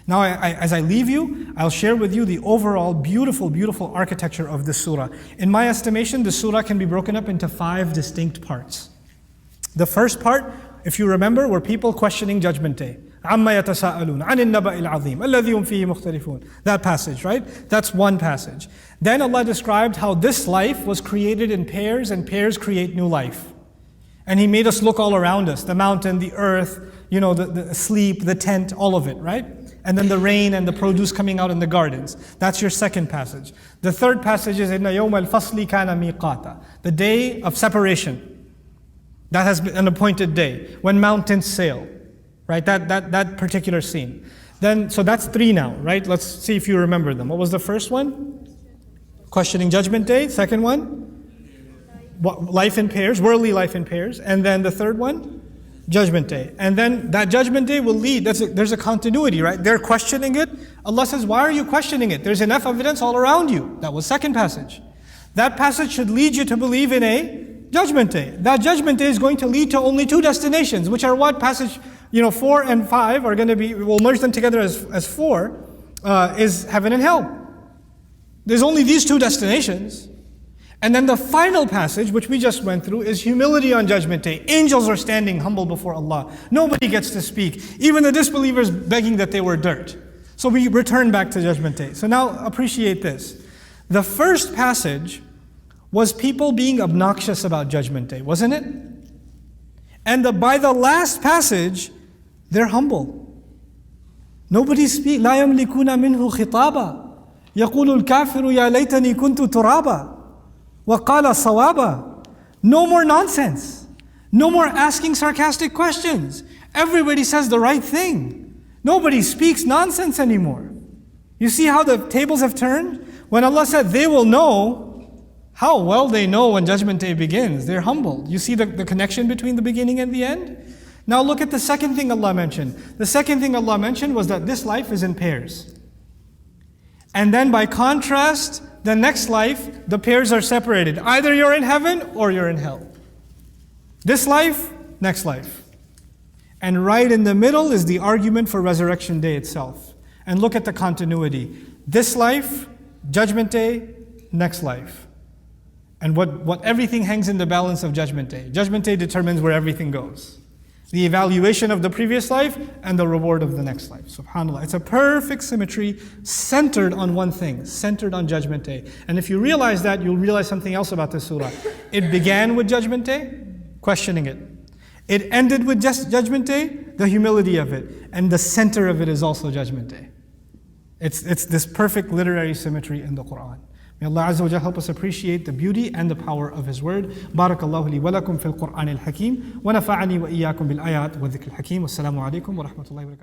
Now, as I leave you, I'll share with you the overall beautiful, beautiful architecture of this surah. In my estimation, the surah can be broken up into 5 distinct parts. The first part, if you remember, were people questioning Judgment Day. عَمَّا يَتَسَاءَلُونَ عَنِ النَّبَإِ الْعَظِيمِ الَّذِي هُمْ فِيهِ مُخْتَلِفُونَ. That passage, right? That's one passage. Then Allah described how this life was created in pairs, and pairs create new life. And He made us look all around us, the mountain, the earth, the sleep, the tent, all of it, right? And then the rain and the produce coming out in the gardens. That's your second passage. The third passage is إِنَّ يَوْمَ الْفَصْلِ كَانَ مِيقَاتًا. The day of separation. That has been an appointed day, when mountains sail. Right, that particular scene. Then, so that's 3 now, right? Let's see if you remember them. What was the first one? Questioning Judgment Day. Second one? Life in pairs, worldly life in pairs. And then the third one? Judgment Day. And then that Judgment Day will lead, there's a continuity, right? They're questioning it. Allah says, why are you questioning it? There's enough evidence all around you. That was second passage. That passage should lead you to believe in a Judgment Day. That Judgment Day is going to lead to only 2 destinations, which are what? Passage 4 and 5 are going to be, we'll merge them together as 4, is heaven and hell. There's only these 2 destinations. And then the final passage, which we just went through, is humility on Judgment Day. Angels are standing humble before Allah. Nobody gets to speak. Even the disbelievers begging that they were dirt. So we return back to Judgment Day. So now appreciate this. The first passage was people being obnoxious about Judgment Day, wasn't it? And by the last passage, they're humble. Nobody speaks. لا يملكون منه خطابا يقول الكافر يا ليتني كنت ترابا وقال صوابا. No more nonsense. No more asking sarcastic questions. Everybody says the right thing. Nobody speaks nonsense anymore. You see how the tables have turned? When Allah said they will know, how well they know when Judgment Day begins. They're humble. You see the connection between the beginning and the end? Now look at the second thing Allah mentioned. The second thing Allah mentioned was that this life is in pairs. And then by contrast, the next life, the pairs are separated. Either you're in heaven or you're in hell. This life, next life. And right in the middle is the argument for Resurrection Day itself. And look at the continuity. This life, Judgment Day, next life. And what everything hangs in the balance of Judgment Day. Judgment Day determines where everything goes. The evaluation of the previous life and the reward of the next life. SubhanAllah. It's a perfect symmetry centered on one thing, centered on Judgment Day. And if you realize that, you'll realize something else about this surah. It began with Judgment Day, questioning it. It ended with Judgment Day, the humility of it. And the center of it is also Judgment Day. It's this perfect literary symmetry in the Quran. May Allah Azza wa Jalla help us appreciate the beauty and the power of His word. Barakallahu li wa lakum fil Quran al-Hakim. Wa nafa'ani wa iyyakum bil ayat wa dhikr al-Hakim. Wassalamu alaikum wa rahmatullahi wa barakatuh.